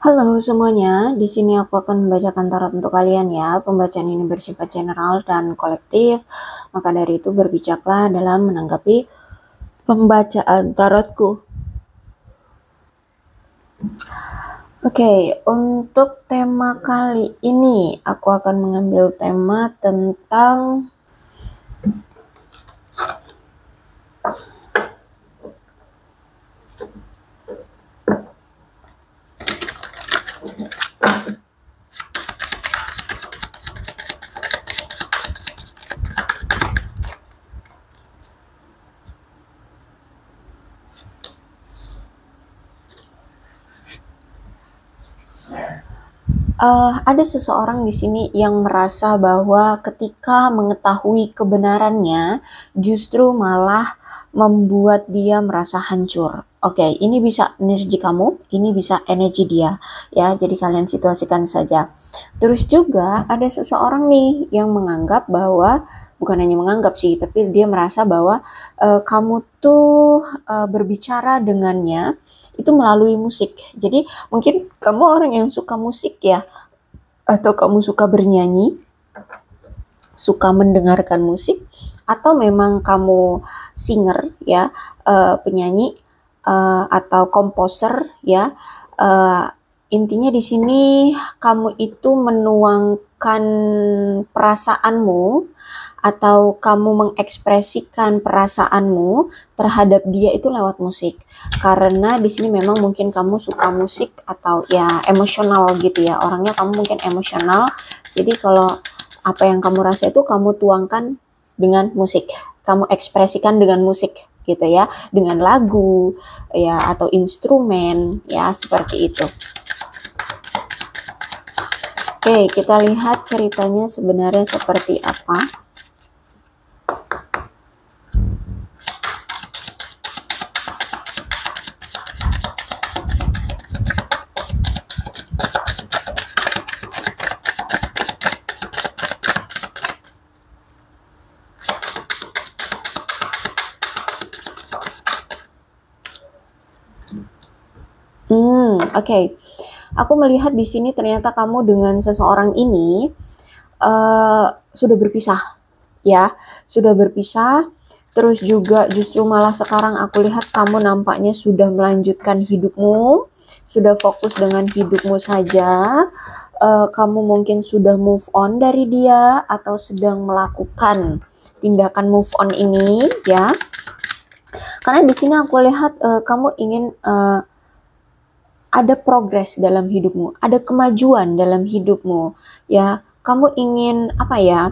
Halo semuanya, di sini aku akan membacakan tarot untuk kalian ya. Pembacaan ini bersifat general dan kolektif, maka dari itu berbijaklah dalam menanggapi pembacaan tarotku. Oke, untuk tema kali ini aku akan mengambil tema tentang ada seseorang di sini yang merasa bahwa ketika mengetahui kebenarannya, justru malah membuat dia merasa hancur. Oke, ini bisa energi kamu, ini bisa energi dia, ya. Jadi kalian situasikan saja. Terus juga ada seseorang nih yang menganggap bahwa bukan hanya menganggap sih, tapi dia merasa bahwa kamu tuh berbicara dengannya itu melalui musik. Jadi mungkin kamu orang yang suka musik ya, atau kamu suka bernyanyi, suka mendengarkan musik, atau memang kamu singer ya, penyanyi atau komposer ya. Intinya di sini kamu itu menuangkan perasaanmu atau kamu mengekspresikan perasaanmu terhadap dia itu lewat musik. Karena di sini memang mungkin kamu suka musik atau ya emosional gitu ya. Orangnya kamu mungkin emosional. Jadi kalau apa yang kamu rasa itu kamu tuangkan dengan musik. Kamu ekspresikan dengan musik gitu ya, dengan lagu ya atau instrumen ya, seperti itu. Oke, kita lihat ceritanya sebenarnya seperti apa. Oke. Aku melihat di sini ternyata kamu dengan seseorang ini sudah berpisah, ya, sudah berpisah. Terus juga justru malah sekarang aku lihat kamu nampaknya sudah melanjutkan hidupmu, sudah fokus dengan hidupmu saja. Kamu mungkin sudah move on dari dia atau sedang melakukan tindakan move on ini, ya. Karena di sini aku lihat kamu ingin ada progres dalam hidupmu, ada kemajuan dalam hidupmu, ya. Kamu ingin apa ya?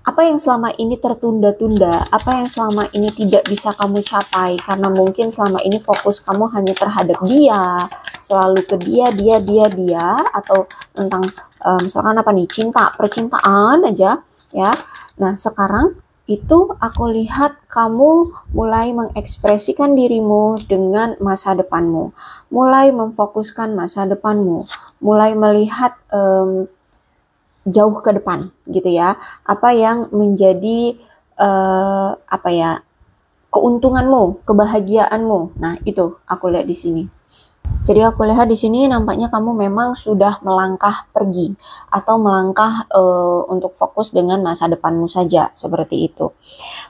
Apa yang selama ini tertunda-tunda, apa yang selama ini tidak bisa kamu capai karena mungkin selama ini fokus kamu hanya terhadap dia, selalu ke dia, atau tentang misalkan apa nih, cinta, percintaan aja, ya. Nah, sekarang itu aku lihat kamu mulai mengekspresikan dirimu dengan masa depanmu, mulai memfokuskan masa depanmu, mulai melihat jauh ke depan gitu ya, apa yang menjadi apa ya, keuntunganmu, kebahagiaanmu. Nah, itu aku lihat di sini. Jadi aku lihat di sini nampaknya kamu memang sudah melangkah pergi atau melangkah untuk fokus dengan masa depanmu saja, seperti itu.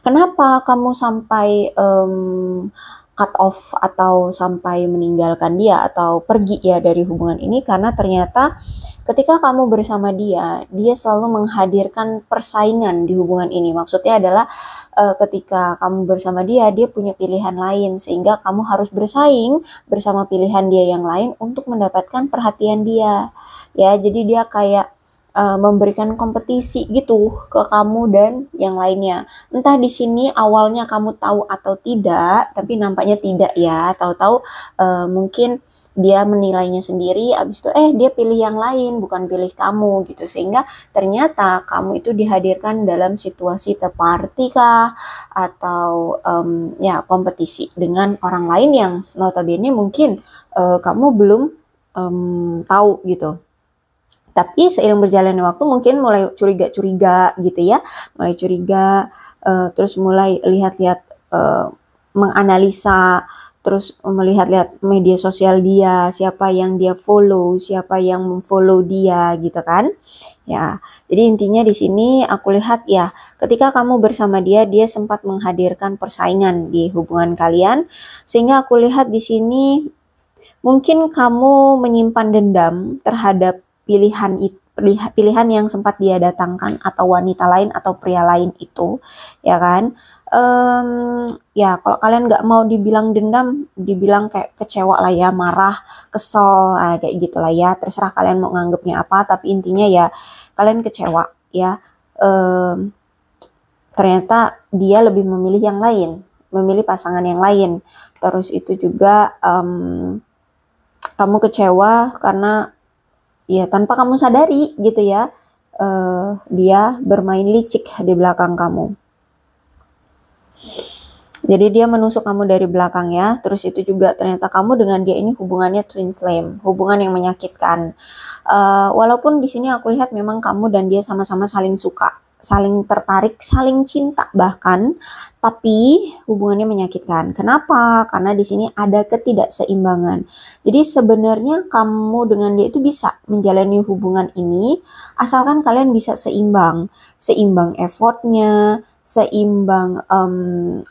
Kenapa kamu sampai cut off atau sampai meninggalkan dia atau pergi ya dari hubungan ini? Karena ternyata ketika kamu bersama dia, dia selalu menghadirkan persaingan di hubungan ini. Maksudnya adalah ketika kamu bersama dia, dia punya pilihan lain sehingga kamu harus bersaing bersama pilihan dia yang lain untuk mendapatkan perhatian dia. Ya, jadi dia kayak memberikan kompetisi gitu ke kamu dan yang lainnya. Entah di sini awalnya kamu tahu atau tidak, tapi nampaknya tidak ya. Tahu-tahu mungkin dia menilainya sendiri, abis itu dia pilih yang lain, bukan pilih kamu gitu. Sehingga ternyata kamu itu dihadirkan dalam situasi party kah atau ya kompetisi dengan orang lain yang notabene mungkin kamu belum tahu gitu. Tapi seiring berjalannya waktu mungkin mulai curiga-curiga gitu ya, mulai curiga, terus mulai lihat-lihat, menganalisa terus melihat-lihat media sosial dia, siapa yang dia follow, siapa yang memfollow dia gitu kan. Ya, jadi intinya di sini aku lihat ya, ketika kamu bersama dia, dia sempat menghadirkan persaingan di hubungan kalian, sehingga aku lihat di sini mungkin kamu menyimpan dendam terhadap pilihan yang sempat dia datangkan, atau wanita lain atau pria lain itu, ya kan. Ya kalau kalian nggak mau dibilang dendam, dibilang kayak kecewa lah ya, marah, kesel, kayak gitulah ya, terserah kalian mau nganggapnya apa, tapi intinya ya kalian kecewa ya. Ternyata dia lebih memilih yang lain, memilih pasangan yang lain. Terus itu juga kamu kecewa karena ya tanpa kamu sadari gitu ya, dia bermain licik di belakang kamu. Jadi dia menusuk kamu dari belakang ya. Terus itu juga ternyata kamu dengan dia ini hubungannya twin flame, hubungan yang menyakitkan. Walaupun di sini aku lihat memang kamu dan dia sama-sama saling suka, saling tertarik, saling cinta bahkan, tapi hubungannya menyakitkan. Kenapa? Karena di sini ada ketidakseimbangan. Jadi sebenarnya kamu dengan dia itu bisa menjalani hubungan ini asalkan kalian bisa seimbang, seimbang effortnya, seimbang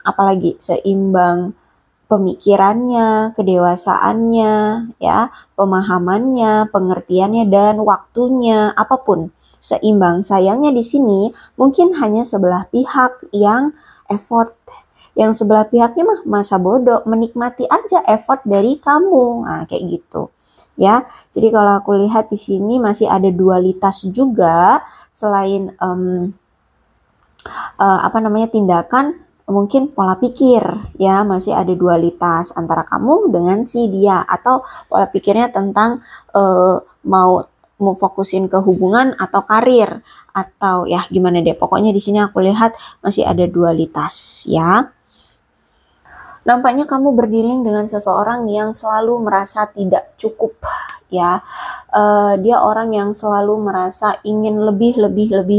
apalagi seimbang pemikirannya, kedewasaannya, ya, pemahamannya, pengertiannya, dan waktunya, apapun seimbang. Sayangnya di sini mungkin hanya sebelah pihak yang effort, yang sebelah pihaknya mah masa bodoh, menikmati aja effort dari kamu, nah kayak gitu ya. Jadi kalau aku lihat di sini masih ada dualitas juga, selain tindakan, mungkin pola pikir ya, masih ada dualitas antara kamu dengan si dia, atau pola pikirnya tentang mau fokusin ke hubungan atau karir, atau ya gimana deh, pokoknya di sini aku lihat masih ada dualitas ya. Nampaknya kamu berdealing dengan seseorang yang selalu merasa tidak cukup ya. Dia orang yang selalu merasa ingin lebih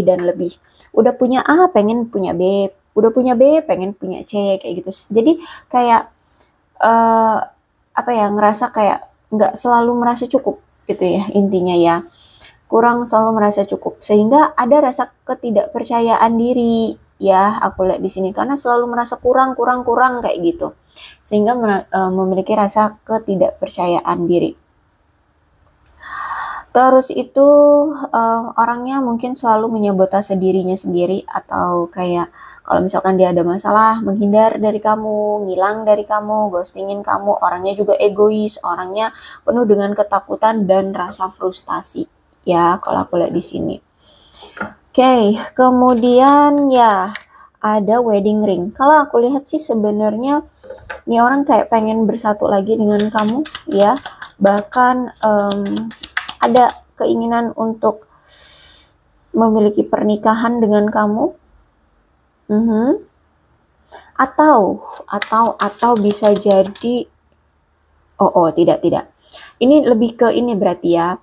dan lebih. Udah punya A, pengen punya B. Udah punya B, pengen punya C, kayak gitu. Jadi kayak ngerasa kayak nggak selalu merasa cukup gitu ya, intinya ya. Kurang selalu merasa cukup, sehingga ada rasa ketidakpercayaan diri ya, aku lihat di sini, karena selalu merasa kurang kayak gitu, sehingga memiliki rasa ketidakpercayaan diri. Terus itu orangnya mungkin selalu menyabotase dirinya sendiri, atau kayak kalau misalkan dia ada masalah, menghindar dari kamu, ngilang dari kamu, ghostingin kamu. Orangnya juga egois, orangnya penuh dengan ketakutan dan rasa frustasi ya, kalau aku lihat di sini. Oke, kemudian ya ada wedding ring. Kalau aku lihat sih sebenarnya ini orang kayak pengen bersatu lagi dengan kamu ya. Bahkan ada keinginan untuk memiliki pernikahan dengan kamu. Atau bisa jadi tidak. Ini lebih ke ini berarti ya.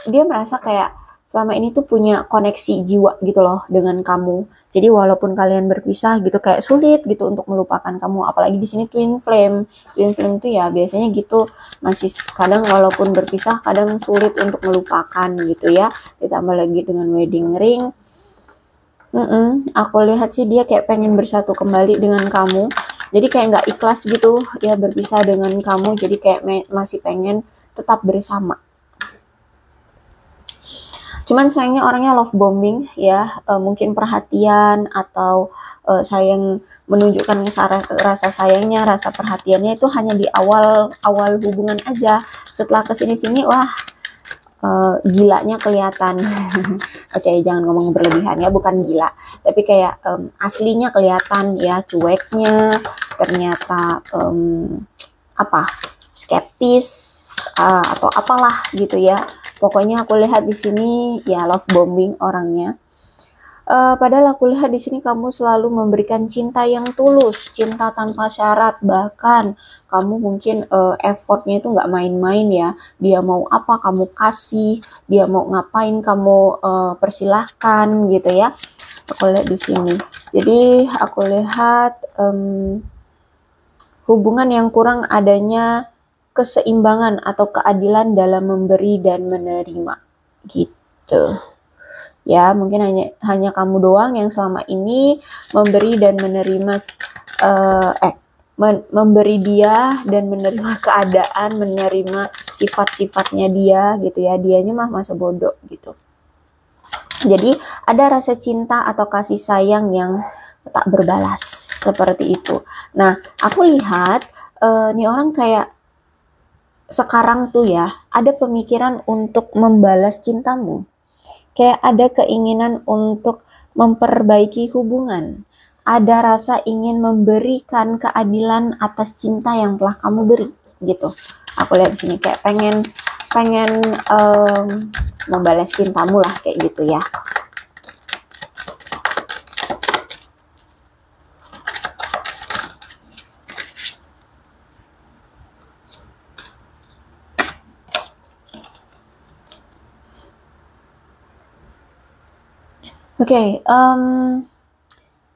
Dia merasa kayak selama ini tuh punya koneksi jiwa gitu loh dengan kamu. Jadi walaupun kalian berpisah gitu, kayak sulit gitu untuk melupakan kamu. Apalagi di sini twin flame. Twin flame tuh ya biasanya gitu, masih kadang walaupun berpisah kadang sulit untuk melupakan gitu ya. Ditambah lagi dengan wedding ring. Aku lihat sih dia kayak pengen bersatu kembali dengan kamu. Jadi kayak nggak ikhlas gitu ya berpisah dengan kamu. Jadi kayak masih pengen tetap bersama. Cuman sayangnya orangnya love bombing ya, mungkin perhatian atau sayang, menunjukkan rasa sayangnya, rasa perhatiannya itu hanya di awal hubungan aja. Setelah kesini-sini wah, gilanya kelihatan. Oke, jangan ngomong berlebihan ya, bukan gila, tapi kayak aslinya kelihatan ya, cueknya, ternyata skeptis atau apalah gitu ya. Pokoknya aku lihat di sini ya love bombing orangnya. Padahal aku lihat di sini kamu selalu memberikan cinta yang tulus, cinta tanpa syarat. Bahkan kamu mungkin effortnya itu nggak main-main ya. Dia mau apa kamu kasih, dia mau ngapain kamu persilahkan gitu ya. Aku lihat di sini. Jadi aku lihat hubungan yang kurang adanya keseimbangan atau keadilan dalam memberi dan menerima gitu. Ya, mungkin hanya kamu doang yang selama ini memberi dan menerima memberi dia dan menerima keadaan, menerima sifat-sifatnya dia gitu ya. Dianya mah masa bodoh gitu. Jadi ada rasa cinta atau kasih sayang yang tak berbalas seperti itu. Nah, aku lihat nih orang kayak sekarang tuh ya ada pemikiran untuk membalas cintamu. Kayak ada keinginan untuk memperbaiki hubungan. Ada rasa ingin memberikan keadilan atas cinta yang telah kamu beri gitu. Aku lihat di sini kayak pengen membalas cintamu lah kayak gitu ya. Oke,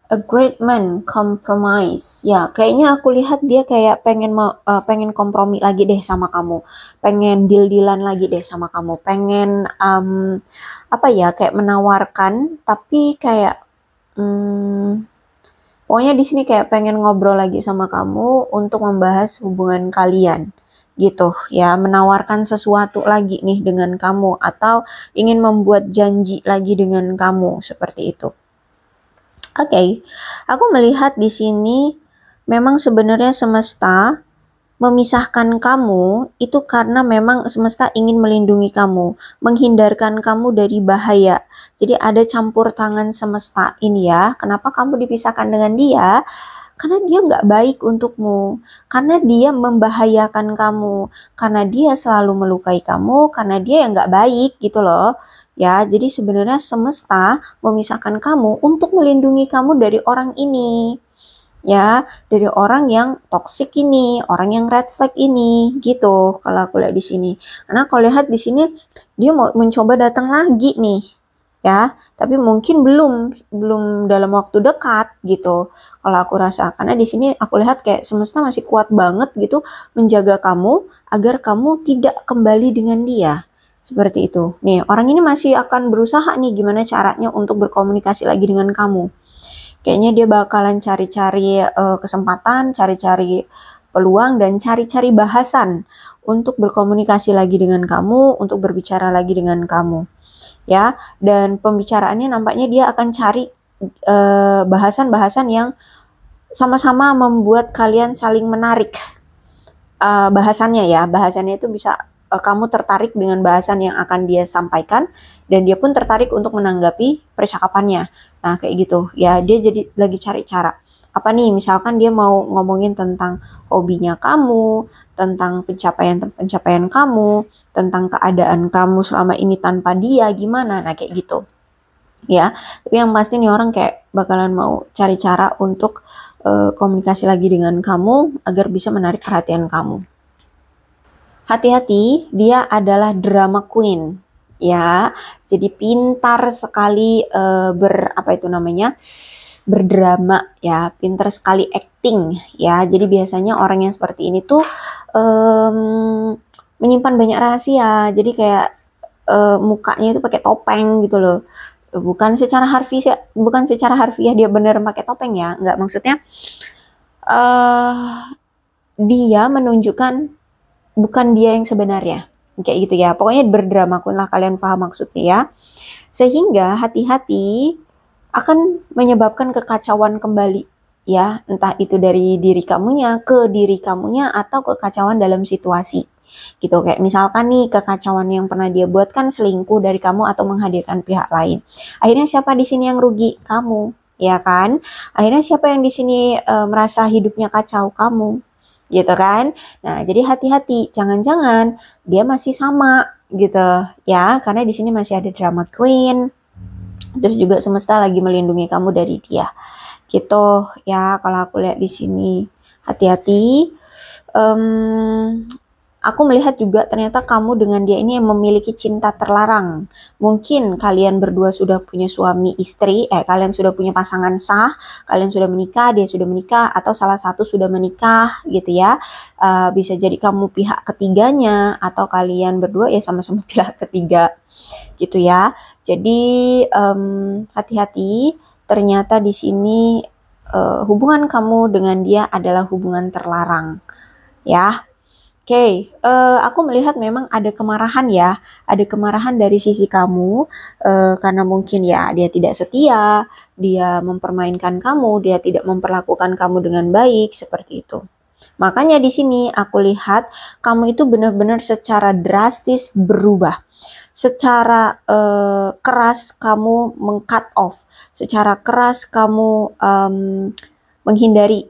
a great man compromise. Ya, kayaknya aku lihat dia kayak pengen kompromi lagi deh sama kamu. Pengen deal-dealan lagi deh sama kamu. Pengen apa ya, kayak menawarkan tapi kayak pokoknya di sini kayak pengen ngobrol lagi sama kamu untuk membahas hubungan kalian. Gitu ya, menawarkan sesuatu lagi nih dengan kamu atau ingin membuat janji lagi dengan kamu seperti itu. Oke, aku melihat di sini memang sebenarnya semesta memisahkan kamu itu karena memang semesta ingin melindungi kamu, menghindarkan kamu dari bahaya. Jadi ada campur tangan semesta ini ya. Kenapa kamu dipisahkan dengan dia? Karena dia nggak baik untukmu, karena dia membahayakan kamu, karena dia selalu melukai kamu, karena dia yang nggak baik gitu loh. Ya, jadi sebenarnya semesta memisahkan kamu untuk melindungi kamu dari orang ini. Ya, dari orang yang toksik ini, orang yang red flag ini, gitu. Kalau aku lihat di sini, karena kalau lihat di sini dia mau mencoba datang lagi nih, ya. Tapi mungkin belum dalam waktu dekat gitu. Kalau aku rasa, karena di sini aku lihat kayak semesta masih kuat banget gitu menjaga kamu agar kamu tidak kembali dengan dia. Seperti itu. Nih, orang ini masih akan berusaha nih gimana caranya untuk berkomunikasi lagi dengan kamu. Kayaknya dia bakalan cari-cari kesempatan, cari-cari peluang, dan cari-cari bahasan untuk berkomunikasi lagi dengan kamu, untuk berbicara lagi dengan kamu. Ya, dan pembicaraannya nampaknya dia akan cari bahasan-bahasan yang sama-sama membuat kalian saling menarik. Bahasannya ya, bahasannya itu bisa kamu tertarik dengan bahasan yang akan dia sampaikan dan dia pun tertarik untuk menanggapi percakapannya. Nah, kayak gitu. Ya, dia jadi lagi cari cara. Apa nih? Misalkan dia mau ngomongin tentang hobinya kamu, tentang pencapaian kamu, tentang keadaan kamu selama ini tanpa dia gimana. Nah, kayak gitu. Ya, tapi yang pasti nih orang kayak bakalan mau cari cara untuk komunikasi lagi dengan kamu agar bisa menarik perhatian kamu. Hati-hati, dia adalah drama queen, ya. Jadi pintar sekali berdrama, ya. Pintar sekali acting, ya. Jadi biasanya orang yang seperti ini tuh menyimpan banyak rahasia. Jadi kayak mukanya itu pakai topeng gitu loh. Bukan secara harfiah dia bener pakai topeng ya, nggak, maksudnya dia menunjukkan bukan dia yang sebenarnya, kayak gitu ya. Pokoknya berdrama queen lah, kalian paham maksudnya ya. Sehingga hati-hati akan menyebabkan kekacauan kembali ya, entah itu dari diri kamunya ke diri kamunya atau kekacauan dalam situasi gitu. Kayak misalkan nih kekacauan yang pernah dia buat kan selingkuh dari kamu atau menghadirkan pihak lain. Akhirnya siapa di sini yang rugi? Kamu, ya kan? Akhirnya siapa yang di sini merasa hidupnya kacau? Kamu, gitu kan? Nah, jadi hati-hati, jangan-jangan dia masih sama gitu ya, karena di sini masih ada drama queen. Terus juga semesta lagi melindungi kamu dari dia. Gitu ya, kalau aku lihat di sini. Hati-hati. aku melihat juga ternyata kamu dengan dia ini yang memiliki cinta terlarang. Mungkin kalian berdua sudah punya suami istri, kalian sudah punya pasangan sah, kalian sudah menikah, dia sudah menikah, atau salah satu sudah menikah gitu ya. Bisa jadi kamu pihak ketiganya, atau kalian berdua ya sama-sama pihak ketiga gitu ya. Jadi hati-hati, ternyata di sini hubungan kamu dengan dia adalah hubungan terlarang ya. Oke, aku melihat memang ada kemarahan ya, ada kemarahan dari sisi kamu, karena mungkin ya dia tidak setia, dia mempermainkan kamu, dia tidak memperlakukan kamu dengan baik, seperti itu. Makanya di sini aku lihat kamu itu benar-benar secara drastis berubah. Secara keras kamu meng-cut off, secara keras kamu menghindari,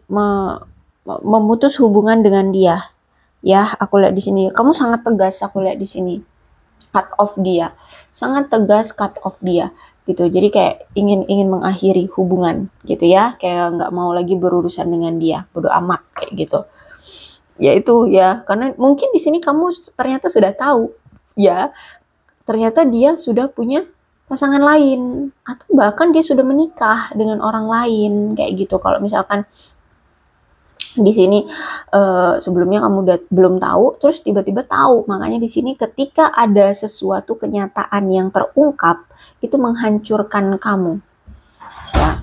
memutus hubungan dengan dia. Ya, aku lihat di sini. Kamu sangat tegas, aku lihat di sini. Cut off dia. Sangat tegas cut off dia. Gitu. Jadi kayak ingin mengakhiri hubungan gitu ya. Kayak nggak mau lagi berurusan dengan dia. Bodo amat kayak gitu. Ya itu ya. Karena mungkin di sini kamu ternyata sudah tahu. Ya, ternyata dia sudah punya pasangan lain. Atau bahkan dia sudah menikah dengan orang lain. Kayak gitu. Kalau misalkan di sini sebelumnya kamu belum tahu, terus tiba-tiba tahu. Makanya di sini ketika ada sesuatu kenyataan yang terungkap, itu menghancurkan kamu. Ya.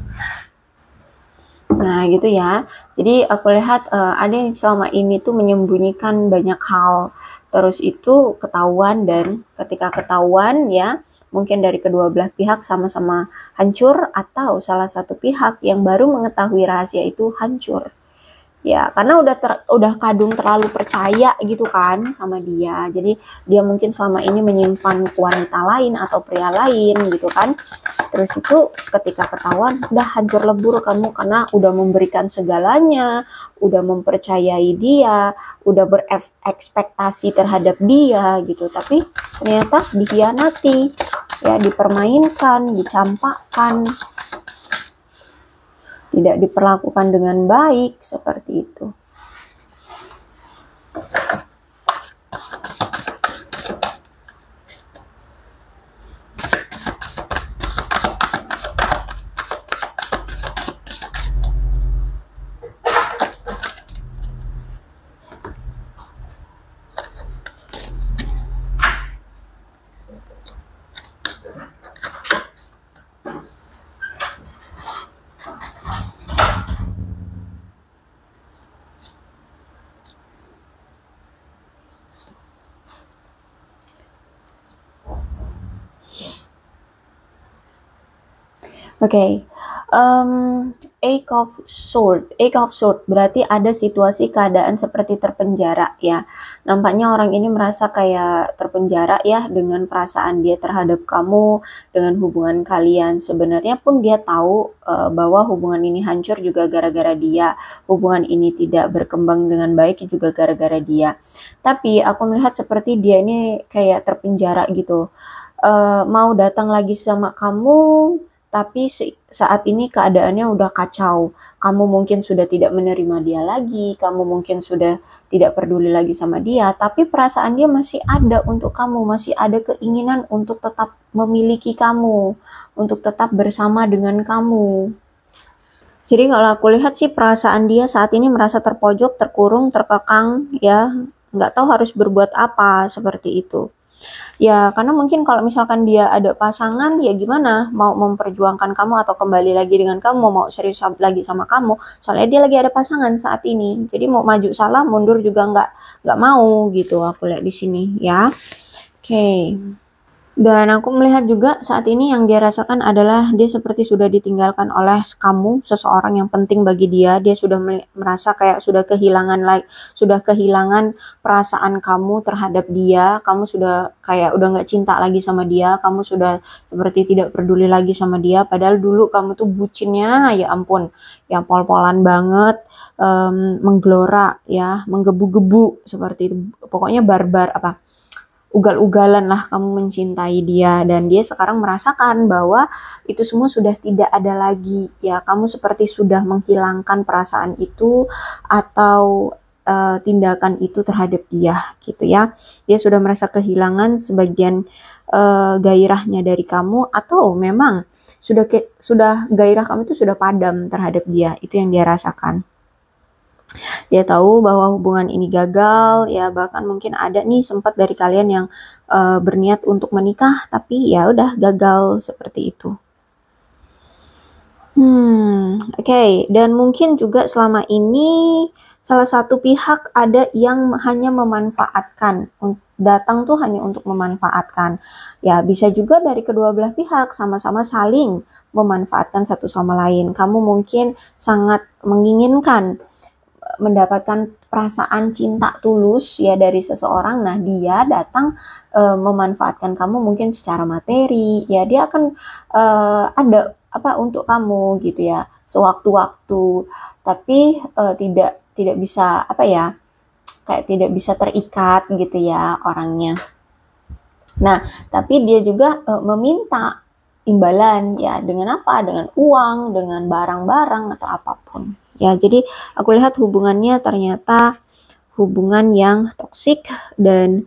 Nah gitu ya. Jadi aku lihat ada yang selama ini tuh menyembunyikan banyak hal. Terus itu ketahuan, dan ketika ketahuan ya mungkin dari kedua belah pihak sama-sama hancur, atau salah satu pihak yang baru mengetahui rahasia itu hancur. Ya, karena udah kadung terlalu percaya gitu kan sama dia. Jadi dia mungkin selama ini menyimpan wanita lain atau pria lain gitu kan. Terus itu ketika ketahuan udah hancur lebur kamu, karena udah memberikan segalanya, udah mempercayai dia, udah berekspektasi terhadap dia gitu. Tapi ternyata dikhianati, ya dipermainkan, dicampakkan, tidak diperlakukan dengan baik, seperti itu. Oke, Eight of Sword berarti ada situasi keadaan seperti terpenjara ya. Nampaknya orang ini merasa kayak terpenjara ya dengan perasaan dia terhadap kamu, dengan hubungan kalian. Sebenarnya pun dia tahu bahwa hubungan ini hancur juga gara-gara dia. Hubungan ini tidak berkembang dengan baik juga gara-gara dia. Tapi aku melihat seperti dia ini kayak terpenjara gitu. Mau datang lagi sama kamu, tapi saat ini keadaannya udah kacau. Kamu mungkin sudah tidak menerima dia lagi, kamu mungkin sudah tidak peduli lagi sama dia, tapi perasaan dia masih ada untuk kamu, masih ada keinginan untuk tetap memiliki kamu, untuk tetap bersama dengan kamu. Jadi kalau aku lihat sih perasaan dia saat ini merasa terpojok, terkurung, terkekang ya, nggak tahu harus berbuat apa, seperti itu. Ya, karena mungkin kalau misalkan dia ada pasangan, ya gimana? Mau memperjuangkan kamu atau kembali lagi dengan kamu, mau serius lagi sama kamu. Soalnya dia lagi ada pasangan saat ini. Jadi mau maju salah, mundur juga nggak mau gitu. Aku lihat di sini ya. Oke. Dan aku melihat juga saat ini yang dia rasakan adalah dia seperti sudah ditinggalkan oleh kamu, seseorang yang penting bagi dia. Dia sudah merasa kayak sudah kehilangan perasaan kamu terhadap dia. Kamu sudah kayak udah nggak cinta lagi sama dia. Kamu sudah seperti tidak peduli lagi sama dia. Padahal dulu kamu tuh bucinnya, ya ampun, ya pol-polan banget, menggelora ya, menggebu-gebu seperti itu. Pokoknya barbar ugal-ugalan lah kamu mencintai dia, dan dia sekarang merasakan bahwa itu semua sudah tidak ada lagi ya. Kamu seperti sudah menghilangkan perasaan itu, atau tindakan itu terhadap dia gitu ya. Dia sudah merasa kehilangan sebagian gairahnya dari kamu, atau memang sudah gairah kamu itu sudah padam terhadap dia. Itu yang dia rasakan. Dia tahu bahwa hubungan ini gagal, ya bahkan mungkin ada nih sempat dari kalian yang berniat untuk menikah tapi ya udah gagal seperti itu. Oke. Dan mungkin juga selama ini salah satu pihak ada yang hanya memanfaatkan, datang tuh hanya untuk memanfaatkan. Ya bisa juga dari kedua belah pihak sama-sama saling memanfaatkan satu sama lain. Kamu mungkin sangat menginginkan mendapatkan perasaan cinta tulus ya dari seseorang. Nah, dia datang memanfaatkan kamu mungkin secara materi. Ya, dia akan ada apa untuk kamu gitu ya, sewaktu-waktu. Tapi tidak bisa apa ya? Kayak tidak bisa terikat gitu ya orangnya. Nah, tapi dia juga meminta imbalan ya, dengan apa? Dengan uang, dengan barang-barang atau apapun. Ya, jadi aku lihat hubungannya ternyata hubungan yang toksik dan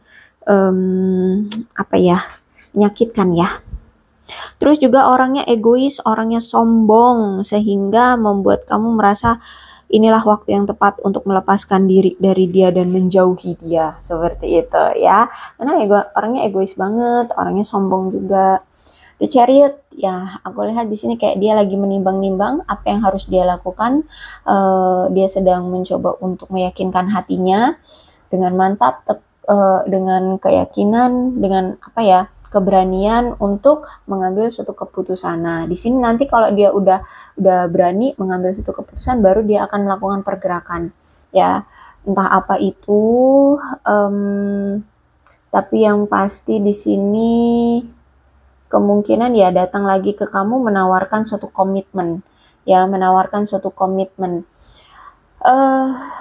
apa ya, menyakitkan ya. Terus juga orangnya egois, orangnya sombong, sehingga membuat kamu merasa inilah waktu yang tepat untuk melepaskan diri dari dia dan menjauhi dia, seperti itu ya. Karena orangnya egois banget, orangnya sombong juga. The Chariot, ya aku lihat di sini kayak dia lagi menimbang-nimbang apa yang harus dia lakukan. Dia sedang mencoba untuk meyakinkan hatinya dengan mantap, dengan keyakinan, dengan apa ya, keberanian untuk mengambil suatu keputusan. Nah, di sini nanti kalau dia udah berani mengambil suatu keputusan, baru dia akan melakukan pergerakan. Ya, entah apa itu. Tapi yang pasti di sini kemungkinan ya datang lagi ke kamu menawarkan suatu komitmen. Ya, menawarkan suatu komitmen.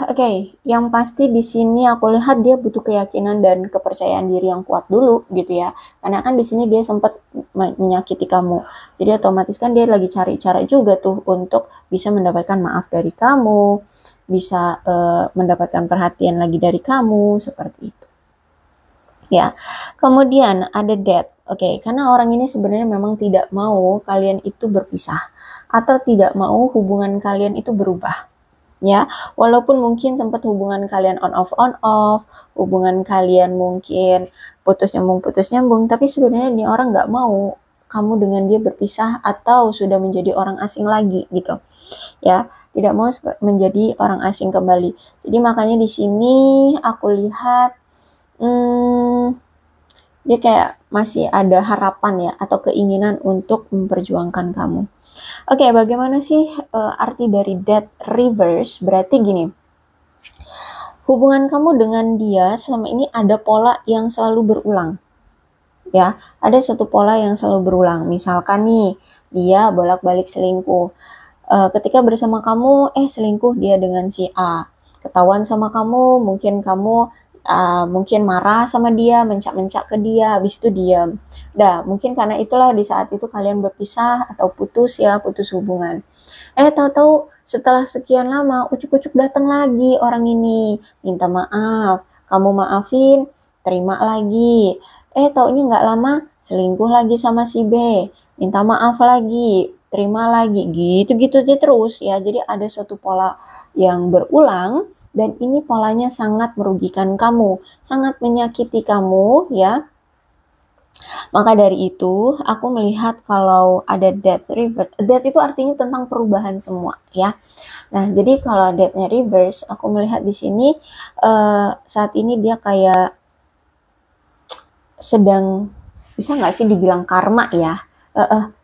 Oke. Yang pasti di sini aku lihat dia butuh keyakinan dan kepercayaan diri yang kuat dulu gitu ya. Karena kan di sini dia sempat menyakiti kamu. Jadi otomatis kan dia lagi cari cara juga tuh untuk bisa mendapatkan maaf dari kamu, bisa mendapatkan perhatian lagi dari kamu, seperti itu. Ya. Kemudian ada Death. Oke, karena orang ini sebenarnya memang tidak mau kalian itu berpisah atau tidak mau hubungan kalian itu berubah. Ya, walaupun mungkin sempat hubungan kalian on off, hubungan kalian mungkin putus nyambung, tapi sebenarnya ini orang nggak mau kamu dengan dia berpisah atau sudah menjadi orang asing lagi gitu. Ya, tidak mau menjadi orang asing kembali. Jadi makanya di sini aku lihat dia kayak masih ada harapan ya atau keinginan untuk memperjuangkan kamu. Oke, bagaimana sih arti dari Death Reverse? Berarti gini, hubungan kamu dengan dia selama ini ada pola yang selalu berulang. Ya, ada satu pola yang selalu berulang. Misalkan nih, dia bolak-balik selingkuh. Ketika bersama kamu, selingkuh dia dengan si A. Ketahuan sama kamu, mungkin kamu mungkin marah sama dia, mencak-mencak ke dia, habis itu diam. Dah, mungkin karena itulah di saat itu kalian berpisah atau putus hubungan. Tahu-tahu setelah sekian lama, ucuk-ucuk datang lagi orang ini, minta maaf, kamu maafin, terima lagi. Taunya nggak lama, selingkuh lagi sama si B, minta maaf lagi, terima lagi, gitu-gitu aja terus ya. Jadi ada suatu pola yang berulang dan ini polanya sangat merugikan kamu, sangat menyakiti kamu ya. Maka dari itu aku melihat kalau ada Death Reverse, Death itu artinya tentang perubahan semua ya. Nah, jadi kalau Death-nya reverse, aku melihat di sini saat ini dia kayak sedang, bisa nggak sih dibilang karma ya?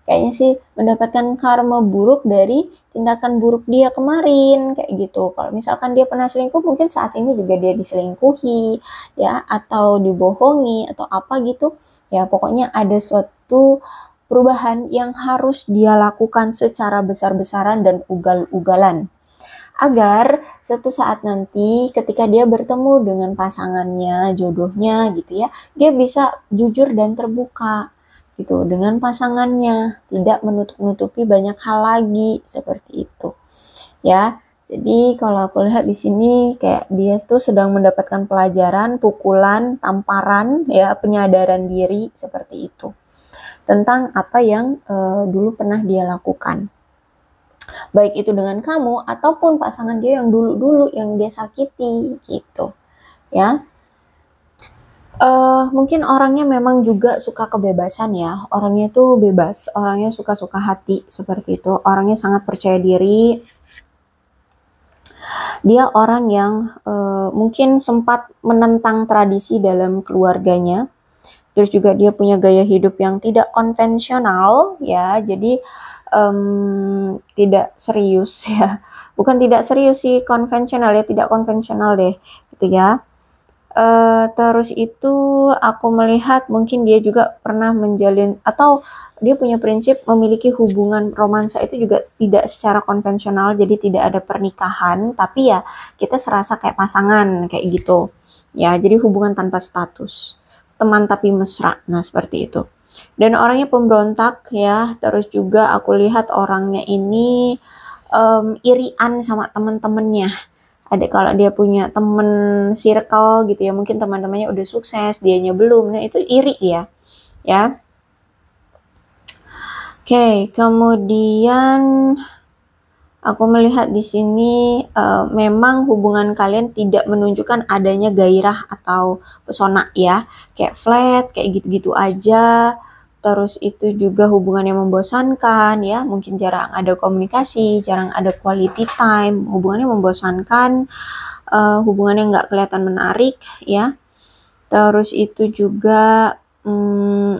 Kayaknya sih mendapatkan karma buruk dari tindakan buruk dia kemarin, kayak gitu. Kalau misalkan dia pernah selingkuh, mungkin saat ini juga dia diselingkuhi, ya, atau dibohongi, atau apa gitu. Ya, pokoknya ada suatu perubahan yang harus dia lakukan secara besar-besaran dan ugal-ugalan. Agar suatu saat nanti ketika dia bertemu dengan pasangannya, jodohnya gitu ya, dia bisa jujur dan terbuka gitu dengan pasangannya, tidak menutup-nutupi banyak hal lagi seperti itu. Ya. Jadi kalau aku lihat di sini kayak dia tuh sedang mendapatkan pelajaran, pukulan, tamparan, ya penyadaran diri seperti itu tentang apa yang dulu pernah dia lakukan. Baik itu dengan kamu ataupun pasangan dia yang dulu-dulu yang dia sakiti gitu, ya. Mungkin orangnya memang juga suka kebebasan ya. Orangnya tuh bebas, orangnya suka-suka hati seperti itu. Orangnya sangat percaya diri. Dia orang yang mungkin sempat menentang tradisi dalam keluarganya. Terus juga dia punya gaya hidup yang tidak konvensional ya. Jadi tidak serius ya. Bukan tidak serius sih, konvensional ya, tidak konvensional deh gitu ya. Terus itu aku melihat mungkin dia juga pernah menjalin atau dia punya prinsip memiliki hubungan romansa itu juga tidak secara konvensional, jadi tidak ada pernikahan, tapi ya kita serasa kayak pasangan kayak gitu. Ya, jadi hubungan tanpa status. Teman tapi mesra. Nah, seperti itu. Dan orangnya pemberontak ya, terus juga aku lihat orangnya ini irian sama teman-temannya. Ada kalau dia punya temen circle gitu ya, mungkin teman-temannya udah sukses, dianya belum, nah itu iri ya. Ya. Oke, kemudian aku melihat di sini memang hubungan kalian tidak menunjukkan adanya gairah atau pesona ya, kayak flat, kayak gitu-gitu aja. Terus itu juga hubungan yang membosankan ya, mungkin jarang ada komunikasi, jarang ada quality time, hubungannya membosankan, hubungannya nggak kelihatan menarik ya. Terus itu juga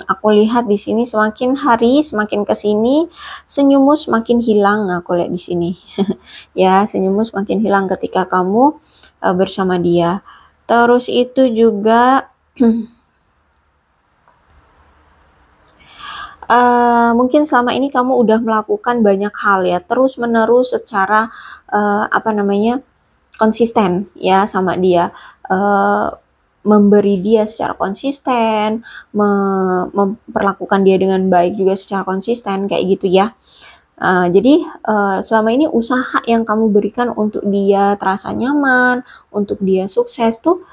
aku lihat di sini semakin hari semakin ke sini senyummu semakin hilang, aku lihat di sini. Ya, senyummu semakin hilang ketika kamu bersama dia. Terus itu juga mungkin selama ini kamu udah melakukan banyak hal ya, terus menerus secara konsisten ya sama dia, memberi dia secara konsisten, memperlakukan dia dengan baik juga secara konsisten kayak gitu ya. Jadi selama ini usaha yang kamu berikan untuk dia terasa nyaman, untuk dia sukses tuh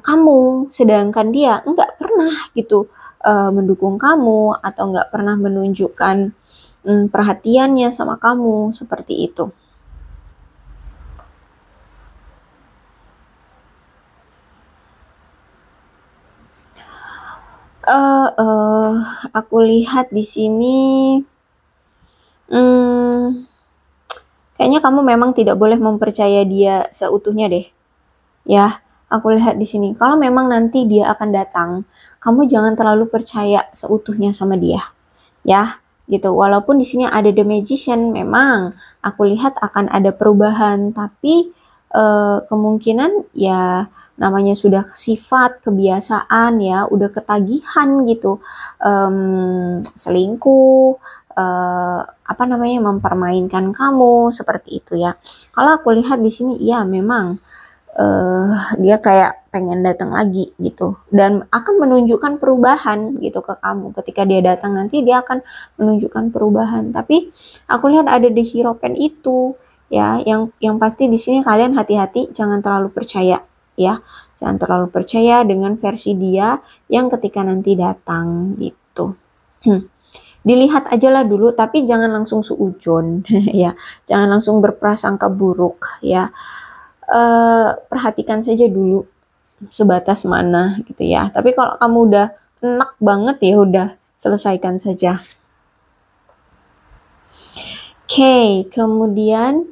kamu, sedangkan dia enggak pernah gitu mendukung kamu atau enggak pernah menunjukkan perhatiannya sama kamu seperti itu. Aku lihat di sini, kayaknya kamu memang tidak boleh mempercaya dia seutuhnya deh. Ya, aku lihat di sini. Kalau memang nanti dia akan datang, kamu jangan terlalu percaya seutuhnya sama dia. Ya, gitu. Walaupun di sini ada The Magician, memang aku lihat akan ada perubahan, tapi kemungkinan ya namanya sudah sifat, kebiasaan ya, udah ketagihan gitu, selingkuh, mempermainkan kamu seperti itu ya. Kalau aku lihat di sini, ya memang dia kayak pengen datang lagi gitu dan akan menunjukkan perubahan gitu ke kamu. Ketika dia datang nanti dia akan menunjukkan perubahan. Tapi aku lihat ada the hero pen itu ya, yang pasti di sini kalian hati-hati, jangan terlalu percaya ya. Jangan terlalu percaya dengan versi dia yang ketika nanti datang gitu. Dilihat aja lah dulu, tapi jangan langsung suujon ya. Jangan langsung berprasangka buruk ya. Perhatikan saja dulu sebatas mana gitu ya. Tapi kalau kamu udah enak banget ya udah selesaikan saja. Oke, kemudian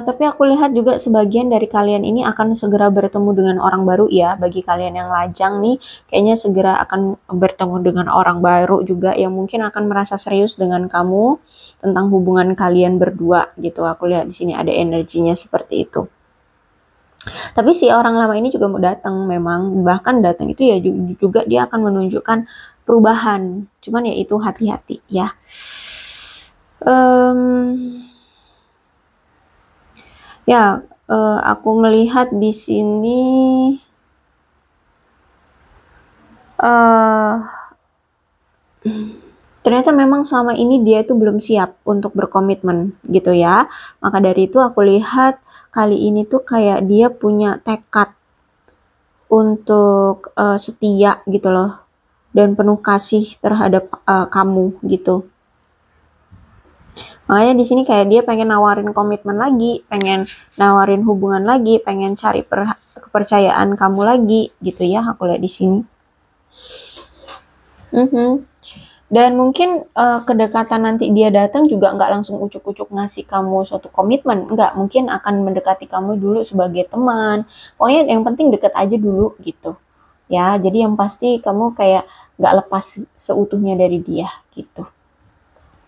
tapi aku lihat juga sebagian dari kalian ini akan segera bertemu dengan orang baru ya. Bagi kalian yang lajang nih, kayaknya segera akan bertemu dengan orang baru juga yang mungkin akan merasa serius dengan kamu tentang hubungan kalian berdua gitu. Aku lihat di sini ada energinya seperti itu. Tapi si orang lama ini juga mau datang memang, bahkan datang itu ya juga dia akan menunjukkan perubahan. Cuman ya itu hati-hati ya. Ya, aku melihat di sini ternyata memang selama ini dia itu belum siap untuk berkomitmen gitu ya. Maka dari itu aku lihat kali ini tuh kayak dia punya tekad untuk setia gitu loh, dan penuh kasih terhadap kamu gitu. Makanya di sini kayak dia pengen nawarin komitmen lagi, pengen nawarin hubungan lagi, pengen cari kepercayaan kamu lagi gitu ya, aku lihat di sini. Dan mungkin kedekatan nanti dia datang juga nggak langsung ucuk-ucuk ngasih kamu suatu komitmen, nggak, mungkin akan mendekati kamu dulu sebagai teman. Pokoknya yang penting deket aja dulu gitu ya. Jadi yang pasti kamu kayak nggak lepas seutuhnya dari dia gitu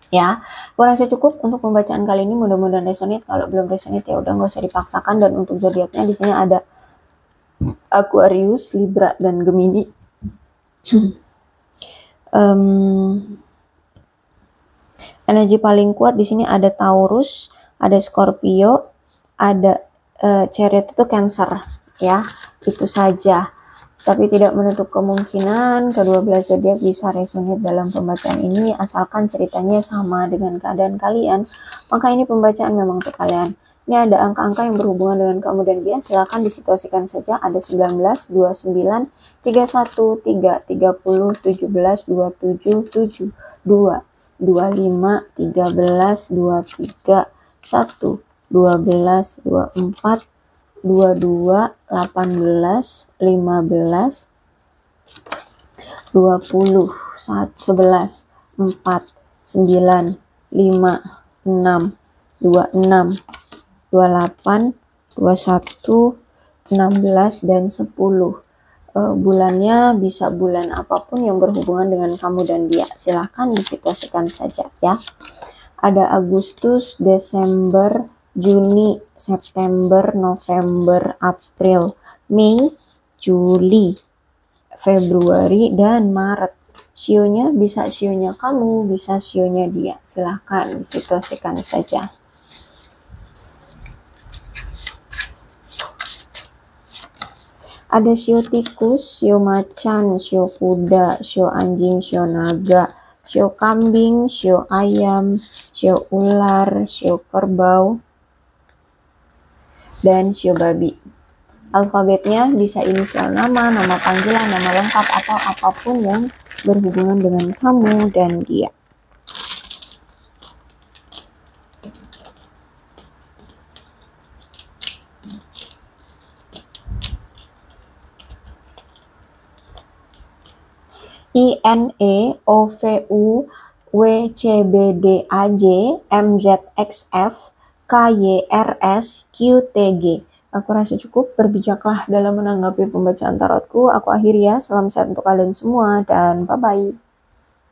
ya. Aku rasa cukup untuk pembacaan kali ini, mudah-mudahan resonate. Kalau belum resonate ya udah, nggak usah dipaksakan. Dan untuk zodiaknya di sini ada Aquarius, Libra, dan Gemini. Energi paling kuat di sini ada Taurus, ada Scorpio, ada Chariot itu Cancer ya. Itu saja. Tapi tidak menutup kemungkinan kedua belas zodiak bisa resonate dalam pembacaan ini, asalkan ceritanya sama dengan keadaan kalian. Maka ini pembacaan memang untuk kalian. Ini ada angka-angka yang berhubungan dengan kamu dan dia, silakan disituasikan saja. Ada 19, 29, 31, 3, 30, 17, 27, 7, 2, 25, 13, 23, 1, 12, 24, 22, 18, 15, 20, 11, 4, 9, 5, 6, 26, 28, 21, 16, dan 10. Bulannya bisa bulan apapun yang berhubungan dengan kamu dan dia. Silahkan disituasikan saja ya. Ada Agustus, Desember, Juni, September, November, April, Mei, Juli, Februari, dan Maret. Sionya bisa sionya kamu, bisa sionya dia. Silahkan disituasikan saja. Ada sio tikus, sio macan, sio kuda, sio anjing, sio naga, sio kambing, sio ayam, sio ular, sio kerbau, dan sio babi. Alfabetnya bisa inisial nama, nama panggilan, nama lengkap, atau apapun yang berhubungan dengan kamu dan dia. INEOVUWCBDAJ MZXF KYRSQTG. Aku rasa cukup, berbijaklah dalam menanggapi pembacaan tarotku. Aku akhiri ya, salam sehat untuk kalian semua dan bye-bye.